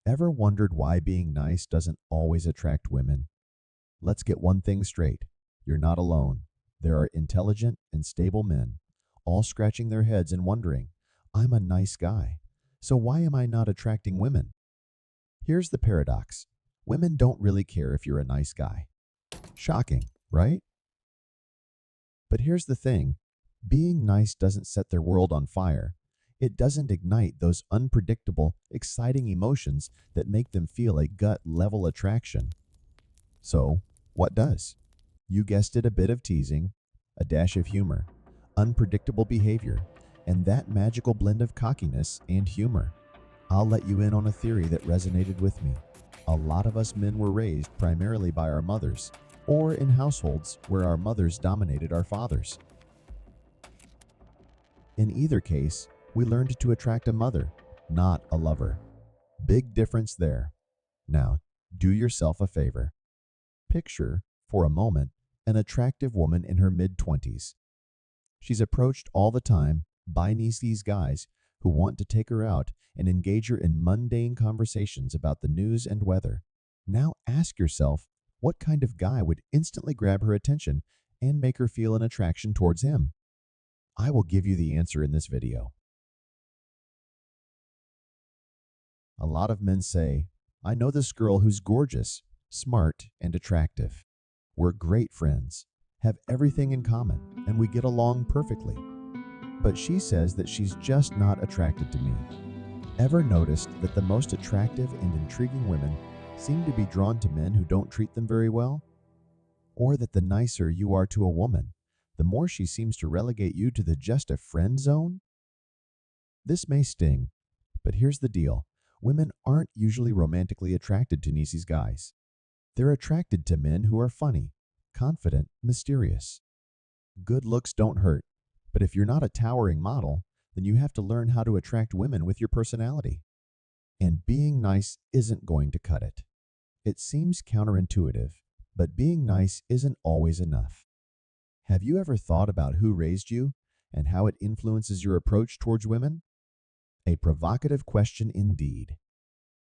Ever wondered why being nice doesn't always attract women? Let's get one thing straight. You're not alone. There are intelligent and stable men, all scratching their heads and wondering, I'm a nice guy, so why am I not attracting women? Here's the paradox. Women don't really care if you're a nice guy. Shocking, right? But here's the thing. Being nice doesn't set their world on fire. It doesn't ignite those unpredictable, exciting emotions that make them feel a gut-level attraction. So, what does? You guessed it, a bit of teasing, a dash of humor, unpredictable behavior, and that magical blend of cockiness and humor. I'll let you in on a theory that resonated with me. A lot of us men were raised primarily by our mothers, or in households where our mothers dominated our fathers. In either case, we learned to attract a mother, not a lover. Big difference there. Now, do yourself a favor. Picture, for a moment, an attractive woman in her mid-20s. She's approached all the time by these guys who want to take her out and engage her in mundane conversations about the news and weather. Now ask yourself, what kind of guy would instantly grab her attention and make her feel an attraction towards him? I will give you the answer in this video. A lot of men say, I know this girl who's gorgeous, smart, and attractive. We're great friends, have everything in common, and we get along perfectly. But she says that she's just not attracted to me. Ever noticed that the most attractive and intriguing women seem to be drawn to men who don't treat them very well? Or that the nicer you are to a woman, the more she seems to relegate you to the just a friend zone? This may sting, but here's the deal. Women aren't usually romantically attracted to these guys. They're attracted to men who are funny, confident, mysterious. Good looks don't hurt, but if you're not a towering model, then you have to learn how to attract women with your personality. And being nice isn't going to cut it. It seems counterintuitive, but being nice isn't always enough. Have you ever thought about who raised you and how it influences your approach towards women? A provocative question indeed.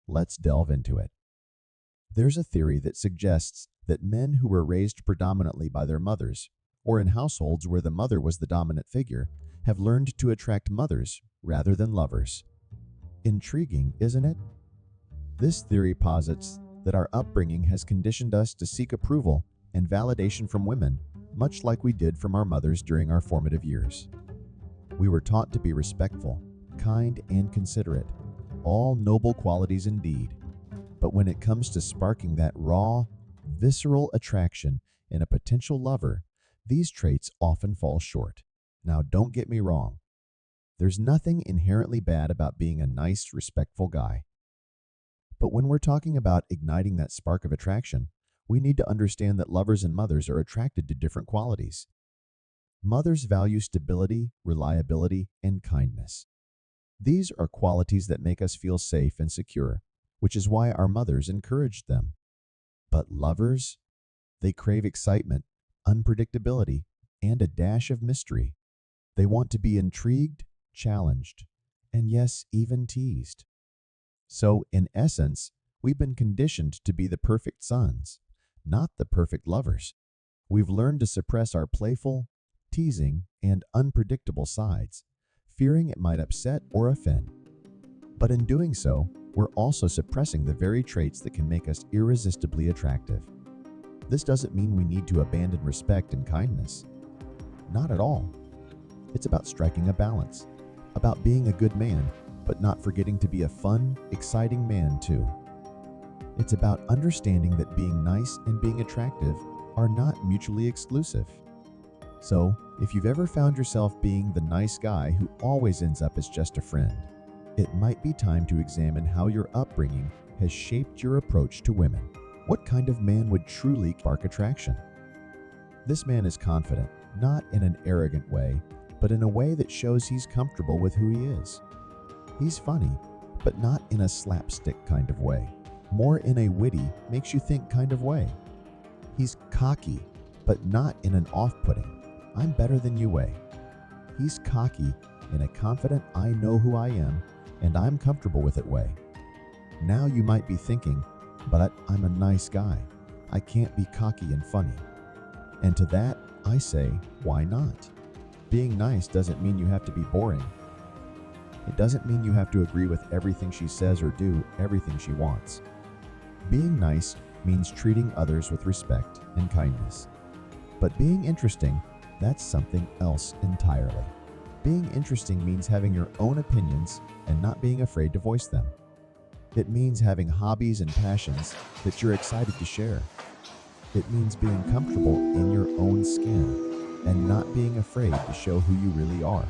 Let's delve into it. There's a theory that suggests that men who were raised predominantly by their mothers, or in households where the mother was the dominant figure, have learned to attract mothers rather than lovers. Intriguing, isn't it? This theory posits that our upbringing has conditioned us to seek approval and validation from women, much like we did from our mothers during our formative years. We were taught to be respectful, kind, and considerate, all noble qualities indeed. But when it comes to sparking that raw, visceral attraction in a potential lover, these traits often fall short. Now, don't get me wrong. There's nothing inherently bad about being a nice, respectful guy. But when we're talking about igniting that spark of attraction, we need to understand that lovers and mothers are attracted to different qualities. Mothers value stability, reliability, and kindness. These are qualities that make us feel safe and secure, which is why our mothers encouraged them. But lovers? They crave excitement, unpredictability, and a dash of mystery. They want to be intrigued, challenged, and yes, even teased. So, in essence, we've been conditioned to be the perfect sons, not the perfect lovers. We've learned to suppress our playful, teasing, and unpredictable sides, fearing it might upset or offend. But in doing so, we're also suppressing the very traits that can make us irresistibly attractive. This doesn't mean we need to abandon respect and kindness. Not at all. It's about striking a balance, about being a good man, but not forgetting to be a fun, exciting man too. It's about understanding that being nice and being attractive are not mutually exclusive. So, if you've ever found yourself being the nice guy who always ends up as just a friend, it might be time to examine how your upbringing has shaped your approach to women. What kind of man would truly spark attraction? This man is confident, not in an arrogant way, but in a way that shows he's comfortable with who he is. He's funny, but not in a slapstick kind of way, more in a witty, makes you think kind of way. He's cocky, but not in an off-putting, I'm better than you way. He's cocky in a confident I know who I am and I'm comfortable with it way. Now you might be thinking, but I'm a nice guy. I can't be cocky and funny. And to that, I say, why not? Being nice doesn't mean you have to be boring. It doesn't mean you have to agree with everything she says or do everything she wants. Being nice means treating others with respect and kindness. But being interesting, that's something else entirely. Being interesting means having your own opinions and not being afraid to voice them. It means having hobbies and passions that you're excited to share. It means being comfortable in your own skin and not being afraid to show who you really are.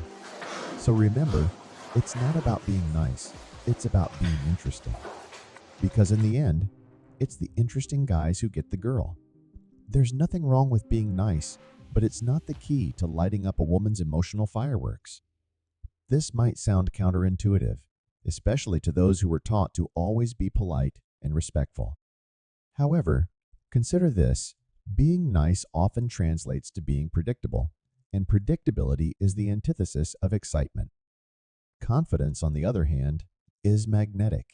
So remember, it's not about being nice, it's about being interesting. Because in the end, it's the interesting guys who get the girl. There's nothing wrong with being nice, but it's not the key to lighting up a woman's emotional fireworks. This might sound counterintuitive, especially to those who were taught to always be polite and respectful. However, consider this: being nice often translates to being predictable, and predictability is the antithesis of excitement. Confidence, on the other hand, is magnetic.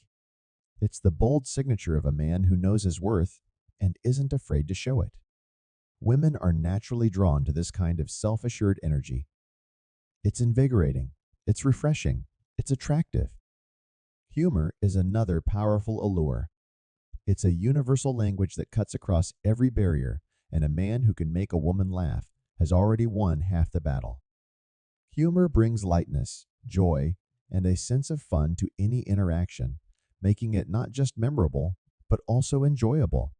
It's the bold signature of a man who knows his worth and isn't afraid to show it. Women are naturally drawn to this kind of self-assured energy. It's invigorating, it's refreshing, it's attractive. Humor is another powerful allure. It's a universal language that cuts across every barrier, and a man who can make a woman laugh has already won half the battle. Humor brings lightness, joy, and a sense of fun to any interaction, making it not just memorable, but also enjoyable.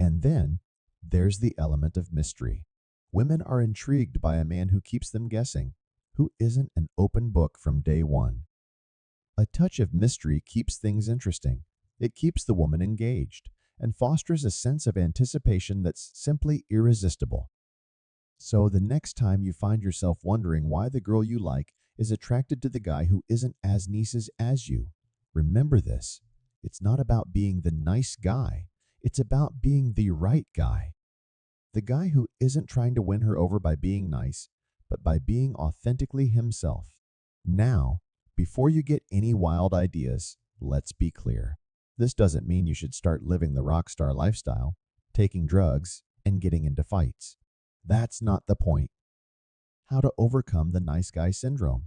And then, there's the element of mystery. Women are intrigued by a man who keeps them guessing, who isn't an open book from day one. A touch of mystery keeps things interesting. It keeps the woman engaged and fosters a sense of anticipation that's simply irresistible. So the next time you find yourself wondering why the girl you like is attracted to the guy who isn't as nice as you, remember this: it's not about being the nice guy, it's about being the right guy. The guy who isn't trying to win her over by being nice, but by being authentically himself. Now, before you get any wild ideas, let's be clear. This doesn't mean you should start living the rock star lifestyle, taking drugs, and getting into fights. That's not the point. How to overcome the nice guy syndrome.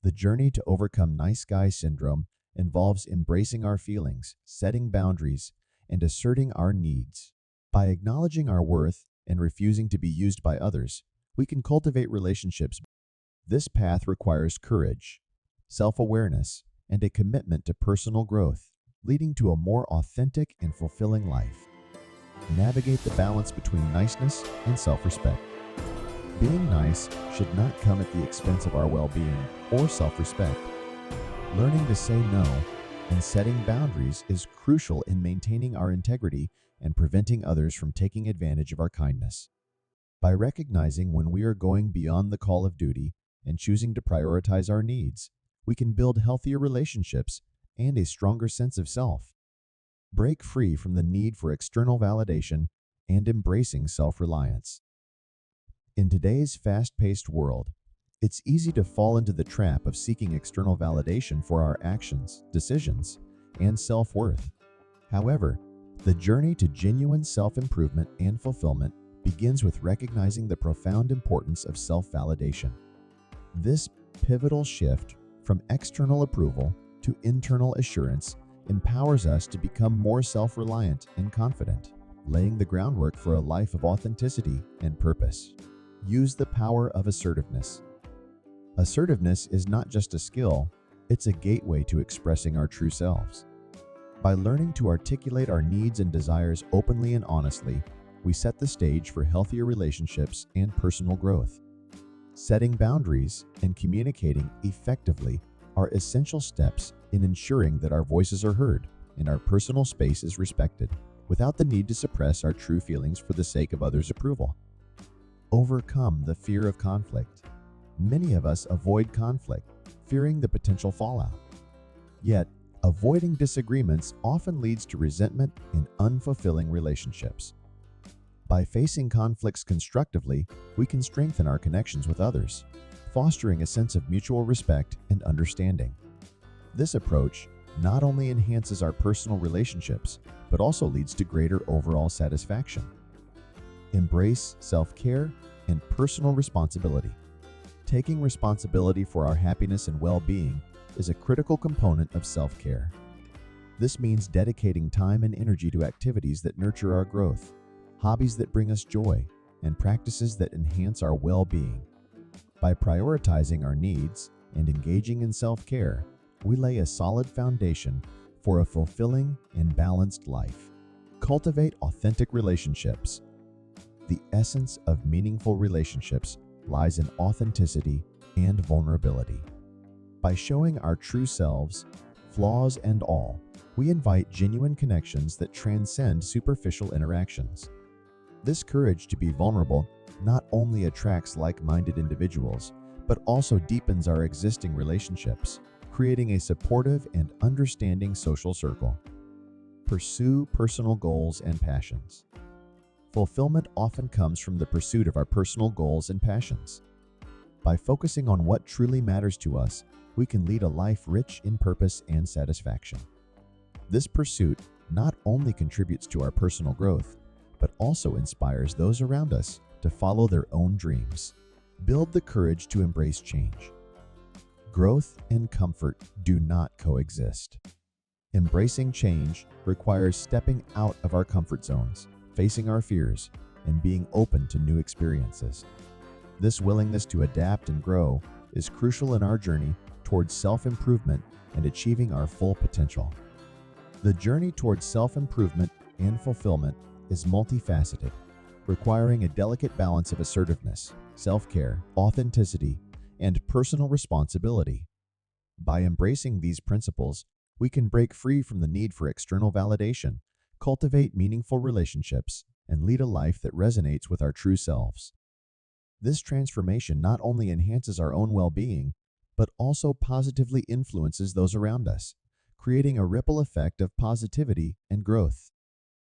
The journey to overcome nice guy syndrome involves embracing our feelings, setting boundaries, and asserting our needs. By acknowledging our worth and refusing to be used by others, we can cultivate relationships. This path requires courage, self-awareness, and a commitment to personal growth, leading to a more authentic and fulfilling life. Navigate the balance between niceness and self-respect. Being nice should not come at the expense of our well-being or self-respect. Learning to say no and setting boundaries is crucial in maintaining our integrity and preventing others from taking advantage of our kindness. By recognizing when we are going beyond the call of duty and choosing to prioritize our needs, we can build healthier relationships and a stronger sense of self. Break free from the need for external validation and embracing self-reliance. In today's fast-paced world, it's easy to fall into the trap of seeking external validation for our actions, decisions, and self-worth. However, the journey to genuine self-improvement and fulfillment begins with recognizing the profound importance of self-validation. This pivotal shift from external approval to internal assurance empowers us to become more self-reliant and confident, laying the groundwork for a life of authenticity and purpose. Use the power of assertiveness. Assertiveness is not just a skill, it's a gateway to expressing our true selves. By learning to articulate our needs and desires openly and honestly, we set the stage for healthier relationships and personal growth. Setting boundaries and communicating effectively are essential steps in ensuring that our voices are heard and our personal space is respected, without the need to suppress our true feelings for the sake of others' approval. Overcome the fear of conflict. Many of us avoid conflict, fearing the potential fallout. Yet, avoiding disagreements often leads to resentment and unfulfilling relationships. By facing conflicts constructively, we can strengthen our connections with others, fostering a sense of mutual respect and understanding. This approach, not only enhances our personal relationships, but also leads to greater overall satisfaction. Embrace self-care and personal responsibility. Taking responsibility for our happiness and well-being is a critical component of self-care. This means dedicating time and energy to activities that nurture our growth, hobbies that bring us joy, and practices that enhance our well-being. By prioritizing our needs and engaging in self-care, we lay a solid foundation for a fulfilling and balanced life. Cultivate authentic relationships. The essence of meaningful relationships lies in authenticity and vulnerability. By showing our true selves, flaws and all, we invite genuine connections that transcend superficial interactions. This courage to be vulnerable not only attracts like-minded individuals, but also deepens our existing relationships, creating a supportive and understanding social circle. Pursue personal goals and passions. Fulfillment often comes from the pursuit of our personal goals and passions. By focusing on what truly matters to us, we can lead a life rich in purpose and satisfaction. This pursuit not only contributes to our personal growth, but also inspires those around us to follow their own dreams. Build the courage to embrace change. Growth and comfort do not coexist. Embracing change requires stepping out of our comfort zones, facing our fears, and being open to new experiences. This willingness to adapt and grow is crucial in our journey towards self-improvement and achieving our full potential. The journey towards self-improvement and fulfillment is multifaceted, requiring a delicate balance of assertiveness, self-care, authenticity, and personal responsibility. By embracing these principles, we can break free from the need for external validation, cultivate meaningful relationships, and lead a life that resonates with our true selves. This transformation not only enhances our own well-being, but also positively influences those around us, creating a ripple effect of positivity and growth.